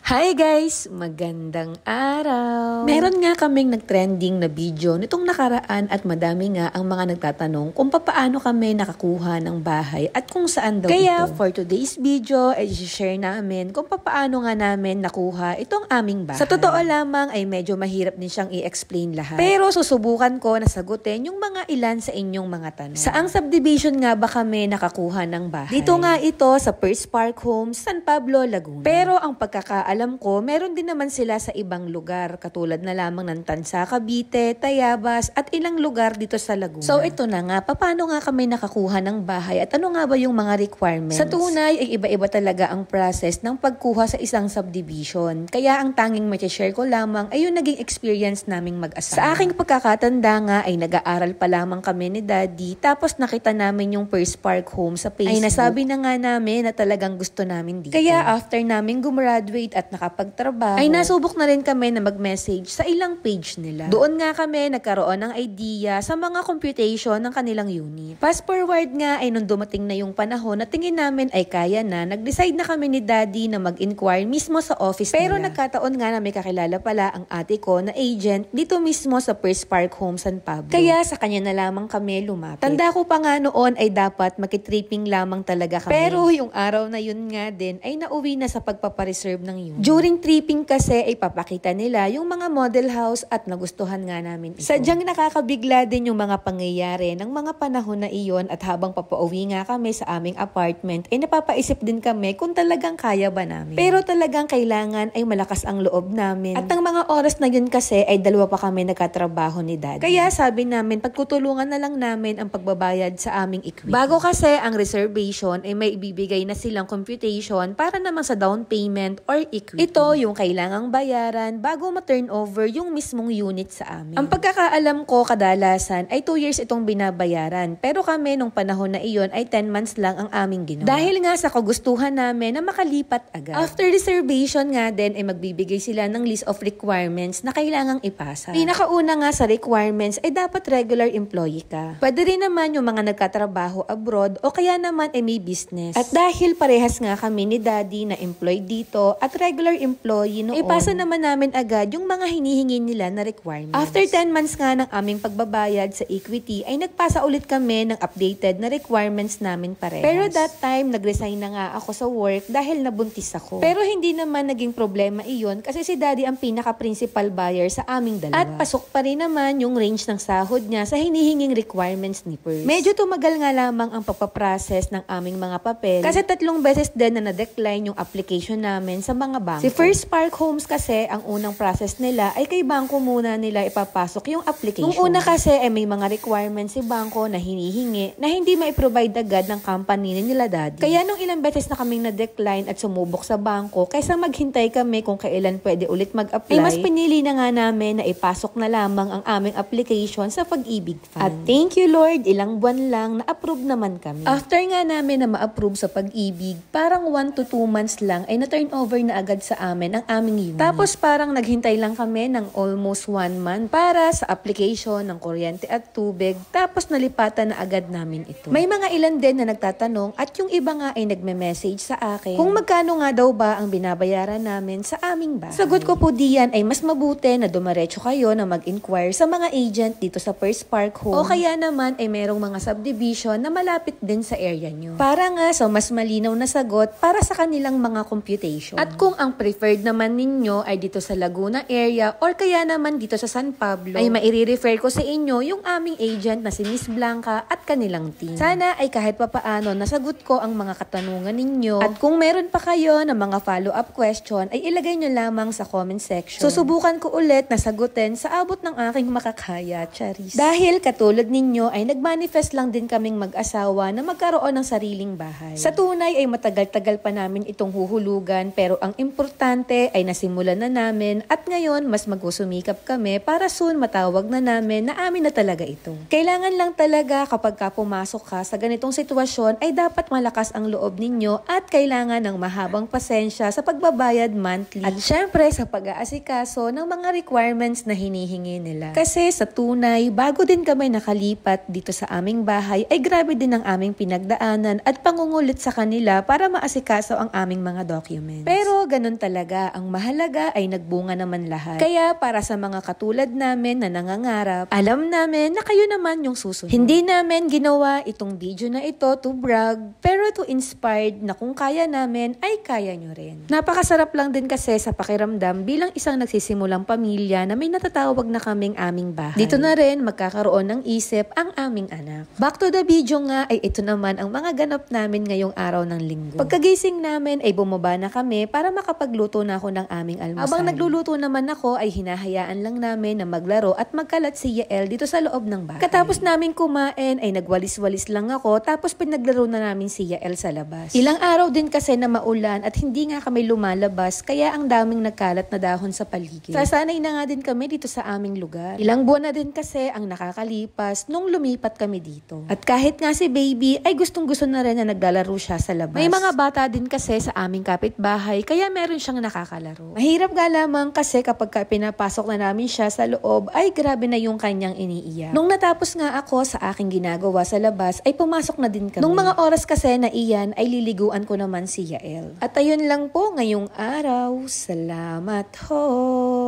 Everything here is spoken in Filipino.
Hi guys! Magandang araw! Meron nga kaming nag-trending na video nitong nakaraan at madami nga ang mga nagtatanong kung paano kami nakakuha ng bahay at kung saan daw Kaya ito. For today's video ay share namin kung paano nga namin nakuha itong aming bahay. Sa totoo lamang ay medyo mahirap din siyang i-explain lahat. Pero susubukan ko na sagutin yung mga ilan sa inyong mga tanong. Saang subdivision nga ba kami nakakuha ng bahay? Dito nga ito sa First Park Homes, San Pablo, Laguna. Pero ang pagkakaalam ko, meron din naman sila sa ibang lugar, katulad na lamang ng Tansa, Cavite, Tayabas, at ilang lugar dito sa Laguna. So ito na nga, paano nga kami nakakuha ng bahay at ano nga ba yung mga requirements? Sa tunay ay iba-iba talaga ang process ng pagkuha sa isang subdivision. Kaya ang tanging ma-share ko lamang ay yung naging experience naming mag-asawa. Sa aking pagkakatanda nga ay nag-aaral pa lamang kami ni Daddy, tapos nakita namin yung First Park Home sa Facebook. Ay nasabi na nga namin na talagang gusto namin dito. Kaya after namin gumraduate at nakapagtrabaho, ay nasubok na rin kami na mag-message sa ilang page nila. Doon nga kami nagkaroon ng idea sa mga computation ng kanilang unit. Fast forward nga ay nung dumating na yung panahon na tingin namin ay kaya na, nag-decide na kami ni Daddy na mag-inquire mismo sa office nila. Pero nagkataon nga na may kakilala pala ang ate ko na agent dito mismo sa First Park Home San Pablo. Kaya sa kanya na lamang kami lumapit. Tanda ko pa nga noon ay dapat makitripping lamang talaga kami. Pero yung araw na yun nga din ay nauwi na sa pagpapareserve ng unit. During tripping kasi ay papakita nila yung mga model house at nagustuhan nga namin ito. Sadyang nakakabigla din yung mga pangyayari ng mga panahon na iyon at habang papauwi nga kami sa aming apartment ay napapaisip din kami kung talagang kaya ba namin. Pero talagang kailangan ay malakas ang loob namin. At ang mga oras na yun kasi ay dalawa pa kami nagkatrabaho ni Daddy. Kaya sabi namin pagtutulungan na lang namin ang pagbabayad sa aming equity. Bago kasi ang reservation ay may ibibigay na silang computation para naman sa down payment or equity. Ito yung kailangang bayaran bago ma-turn over yung mismong unit sa amin. Ang pagkakaalam ko kadalasan ay 2 years itong binabayaran. Pero kami nung panahon na iyon ay 10 months lang ang aming ginawa. Dahil nga sa kagustuhan namin na makalipat agad. After reservation nga din ay magbibigay sila ng list of requirements na kailangang ipasa. Pinakauna nga sa requirements ay dapat regular employee ka. Pwede rin naman yung mga nagkatrabaho abroad o kaya naman ay may business. At dahil parehas nga kami ni Daddy na employed dito at regular employee noon, ipasa naman namin agad yung mga hinihingi nila na requirements. After 10 months nga ng aming pagbabayad sa equity ay nagpasa ulit kami ng updated na requirements namin parehas. Pero that time nag-resign na nga ako sa work dahil nabuntis ako. Pero hindi naman naging problema iyon kasi si Daddy ang pinaka-principal buyer sa aming dalawa. At pasok pa rin naman yung range ng sahod niya sa hinihinging requirements ni Pers. Medyo tumagal nga lamang ang pagpaprocess ng aming mga papel kasi 3 beses din na na-decline yung application namin sa mga bangko. Si First Park Homes kasi ang unang process nila ay kay bangko muna nila ipapasok yung application. Nung una kasi ay may mga requirements si bangko na hinihingi na hindi mai-provide agad ng company nila Daddy. Kaya nung ilang beses na kaming na-decline at sumubok sa bangko, kaysa maghintay kami kung kailan pwede ulit mag-apply, ay mas pinili na nga namin na ipasok na lamang ang aming application sa Pag-ibig Fund. At thank you Lord, ilang buwan lang na-approve naman kami. After nga namin na ma-approve sa Pag-ibig, parang 1 to 2 months lang ay na-turn over na agad sa amin ang aming unit. Tapos parang naghintay lang kami ng almost 1 month para sa application ng kuryente at tubig. Tapos nalipatan na agad namin ito. May mga ilan din na nagtatanong at yung iba nga ay nagme-message sa akin kung magkano nga daw ba ang binabayaran namin sa aming bahay. Sagot ko po diyan ay mas mabuti na dumaretso kayo na mag-inquire sa mga agent dito sa First Park Home o kaya naman ay merong mga subdivision na malapit din sa area nyo. Para nga sa mas malinaw na sagot para sa kanilang mga computation. At kung ang preferred naman ninyo ay dito sa Laguna area or kaya naman dito sa San Pablo, ay maire-refer ko sa inyo yung aming agent na si Miss Blanca at kanilang team. Sana ay kahit papaano nasagot ko ang mga katanungan ninyo at kung meron pa kayo na mga follow-up question ay ilagay nyo lamang sa comment section. Susubukan ko ulit na sagutin sa abot ng aking makakaya, Charis. Dahil katulad ninyo ay nagmanifest lang din kaming mag-asawa na magkaroon ng sariling bahay. Sa tunay ay matagal-tagal pa namin itong huhulugan pero ang importante ay nasimulan na namin at ngayon mas magsusumikap kami para soon matawag na namin na amin na talaga ito. Kailangan lang talaga kapag pumasok ka sa ganitong sitwasyon ay dapat malakas ang loob ninyo at kailangan ng mahabang pasensya sa pagbabayad monthly at syempre sa pag-aasikaso ng mga requirements na hinihingi nila. Kasi sa tunay, bago din kami nakalipat dito sa aming bahay ay grabe din ang aming pinagdaanan at pangungulit sa kanila para maasikaso ang aming mga documents. Pero ganun talaga. Ang mahalaga ay nagbunga naman lahat. Kaya para sa mga katulad namin na nangangarap, alam namin na kayo naman yung susunod. Hindi namin ginawa itong video na ito to brag, pero to inspired na kung kaya namin ay kaya nyo rin. Napakasarap lang din kasi sa pakiramdam bilang isang nagsisimulang pamilya na may natatawag na kaming aming bahay. Dito na rin magkakaroon ng isip ang aming anak. Back to the video nga ay ito naman ang mga ganap namin ngayong araw ng linggo. Pagkagising namin ay bumaba na kami para makapagluto na ako ng aming almusal. Habang nagluluto naman ako ay hinahayaan lang namin na maglaro at magkalat si Yael dito sa loob ng bahay. Katapos namin kumain ay nagwalis-walis lang ako tapos pinaglaro na namin si Yael sa labas. Ilang araw din kasi na maulan at hindi nga kami lumalabas kaya ang daming nagkalat na dahon sa paligid. Sasanay na nga din kami dito sa aming lugar. Ilang buwan na din kasi ang nakakalipas nung lumipat kami dito. At kahit nga si baby ay gustong-gusto na rin na naglalaro siya sa labas. May mga bata din kasi sa aming kapitbahay kaya meron siyang nakakalaro. Mahirap nga lamang kasi kapag pinapasok na namin siya sa loob ay grabe na yung kanyang iniiyak. Nung natapos nga ako sa aking ginagawa sa labas ay pumasok na din kami. Nung mga oras kasi na iyan ay liliguan ko naman si Yael. At ayun lang po ngayong araw. Salamat ho!